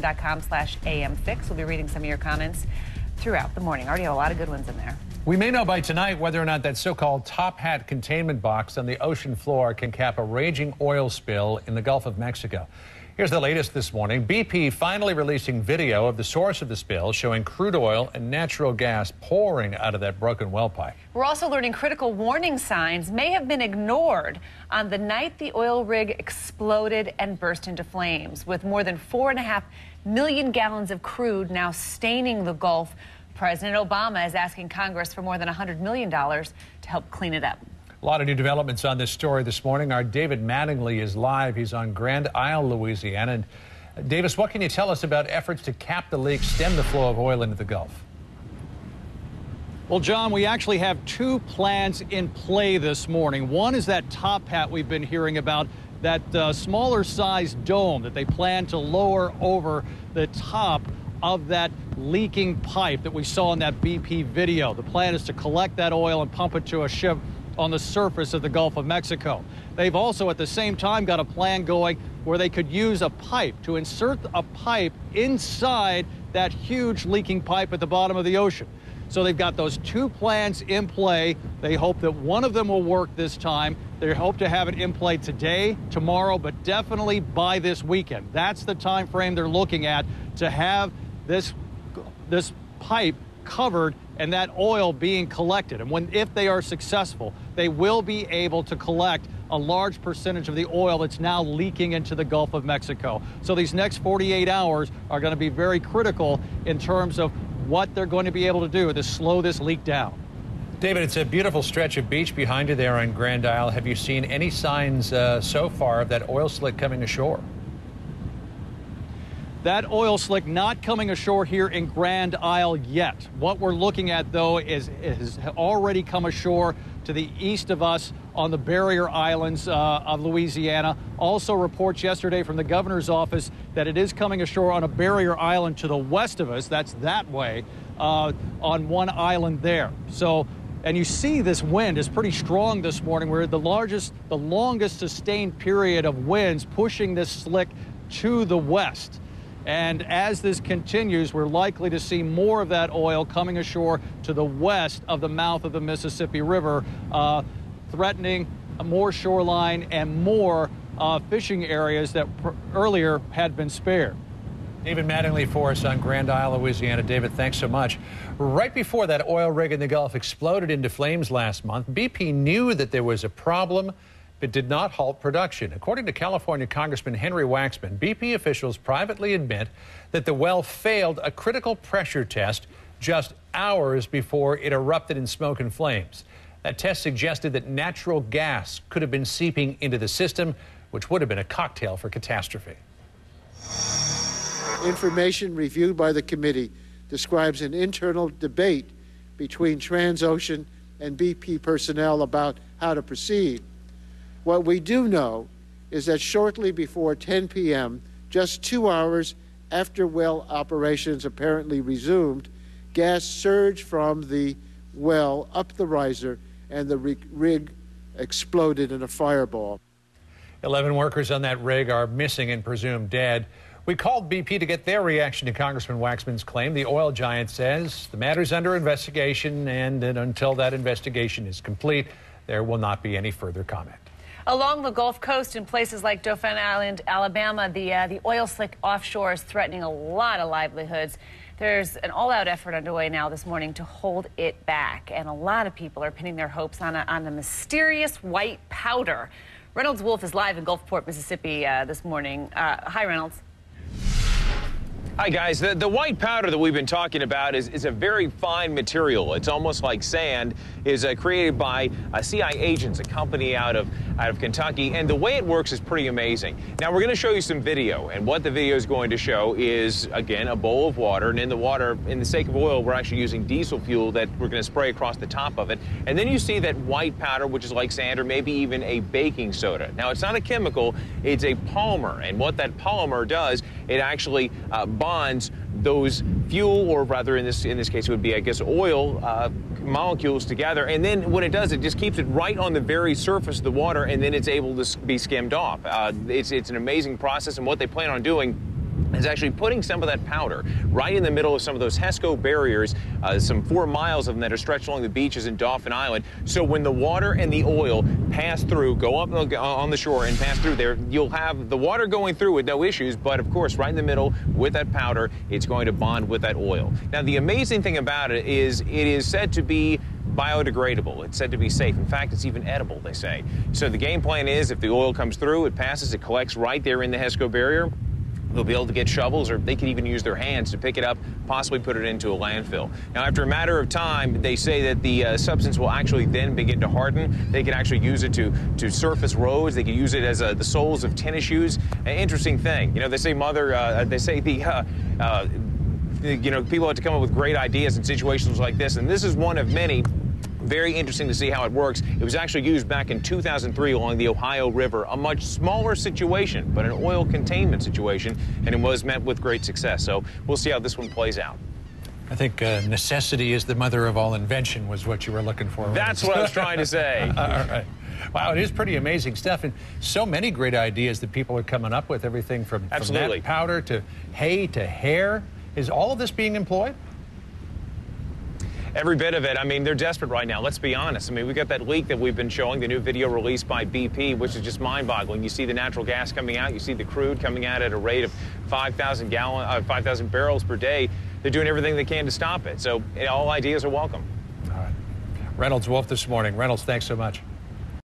WSBN.com/AM6. We'll be reading some of your comments throughout the morning. Already have a lot of good ones in there. We may know by tonight whether or not that so-called top hat containment box on the ocean floor can cap a raging oil spill in the Gulf of Mexico. Here's the latest this morning. BP finally releasing video of the source of the spill, showing crude oil and natural gas pouring out of that broken well pipe. We're also learning critical warning signs may have been ignored on the night the oil rig exploded and burst into flames, with more than 4.5 million gallons of crude now staining the Gulf. President Obama is asking Congress for more than $100 million to help clean it up. A lot of new developments on this story this morning. Our David Mattingly is live. He's on Grand Isle, Louisiana. And Davis, what can you tell us about efforts to cap the leak, stem the flow of oil into the Gulf? Well, John, we actually have two plans in play this morning. One is that top hat we've been hearing about, that smaller size dome that they plan to lower over the top of that leaking pipe that we saw in that BP video. The plan is to collect that oil and pump it to a ship on the surface of the Gulf of Mexico. They've also at the same time got a plan going where they could use a pipe to insert a pipe inside that huge leaking pipe at the bottom of the ocean. So they've got those two plans in play. They hope that one of them will work this time. They hope to have it in play today, tomorrow, but definitely by this weekend. That's the time frame they're looking at to have this pipe covered and that oil being collected. And if they are successful, they will be able to collect a large percentage of the oil that's now leaking into the Gulf of Mexico. So these next 48 hours are going to be very critical in terms of what they're going to be able to do to slow this leak down. David, it's a beautiful stretch of beach behind you there on Grand Isle. Have you seen any signs so far of that oil slick coming ashore? That oil slick not coming ashore here in Grand Isle yet. What we're looking at, though, is already come ashore to the east of us on the barrier islands of Louisiana. Also reports yesterday from the governor's office that it is coming ashore on a barrier island to the west of us. That's that way on one island there. So, and you see this wind is pretty strong this morning. We're the longest sustained period of winds pushing this slick to the west. And as this continues, we're likely to see more of that oil coming ashore to the west of the mouth of the Mississippi River, threatening more shoreline and more fishing areas that earlier had been spared. David Mattingly for us on Grand Isle, Louisiana. David, thanks so much. Right before that oil rig in the Gulf exploded into flames last month, BP knew that there was a problem, but did not halt production. According to California Congressman Henry Waxman, BP officials privately admit that the well failed a critical pressure test just hours before it erupted in smoke and flames. That test suggested that natural gas could have been seeping into the system, which would have been a cocktail for catastrophe. Information reviewed by the committee describes an internal debate between Transocean and BP personnel about how to proceed. What we do know is that shortly before 10 p.m., just 2 hours after well operations apparently resumed, gas surged from the well up the riser and the rig exploded in a fireball. 11 workers on that rig are missing and presumed dead. We called BP to get their reaction to Congressman Waxman's claim. The oil giant says the matter's under investigation, and until that investigation is complete, there will not be any further comment. Along the Gulf Coast in places like Dauphin Island, Alabama, the oil slick offshore is threatening a lot of livelihoods. There's an all-out effort underway now this morning to hold it back, and a lot of people are pinning their hopes on a mysterious white powder. Reynolds Wolf is live in Gulfport, Mississippi this morning. Hi, Reynolds. Hi, guys. The white powder that we've been talking about is a very fine material. It's almost like sand. Is created by CIA agents, a company out of Kentucky, and the way it works is pretty amazing. Now, we're going to show you some video, and what the video is going to show is, again, a bowl of water, and in the water, in the sake of oil, we're actually using diesel fuel that we're going to spray across the top of it, and then you see that white powder, which is like sand, or maybe even a baking soda. Now, it's not a chemical, it's a polymer, and what that polymer does, it actually bonds those fuel, or rather in this case it would be, I guess, oil molecules together, and then what it does, it just keeps it right on the very surface of the water, and then it's able to be skimmed off. It's an amazing process, and what they plan on doing is actually putting some of that powder right in the middle of some of those HESCO barriers, some 4 miles of them that are stretched along the beaches in Dauphin Island. So when the water and the oil pass through, go up on the shore and pass through there, you'll have the water going through with no issues. But of course, right in the middle with that powder, it's going to bond with that oil. Now, the amazing thing about it is said to be biodegradable. It's said to be safe. In fact, it's even edible, they say. So the game plan is if the oil comes through, it passes, it collects right there in the HESCO barrier. They'll be able to get shovels, or they could even use their hands to pick it up, possibly put it into a landfill. Now, after a matter of time, they say that the substance will actually then begin to harden. They can actually use it to surface roads. They can use it as the soles of tennis shoes. An interesting thing. You know, they say people have to come up with great ideas in situations like this, and this is one of many. Very interesting to see how it works. It was actually used back in 2003 along the Ohio River, a much smaller situation, but an oil containment situation, and it was met with great success. So we'll see how this one plays out. I think necessity is the mother of all invention was what you were looking for. That's what I was trying to say. All right. Wow, it is pretty amazing stuff, and so many great ideas that people are coming up with, everything from that powder to hay to hair. Is all of this being employed? Every bit of it. I mean, they're desperate right now. Let's be honest. I mean, we got that leak that we've been showing, the new video released by BP, which is just mind-boggling. You see the natural gas coming out. You see the crude coming out at a rate of 5,000 barrels per day. They're doing everything they can to stop it. So all ideas are welcome. All right. Reynolds Wolf this morning. Reynolds, thanks so much.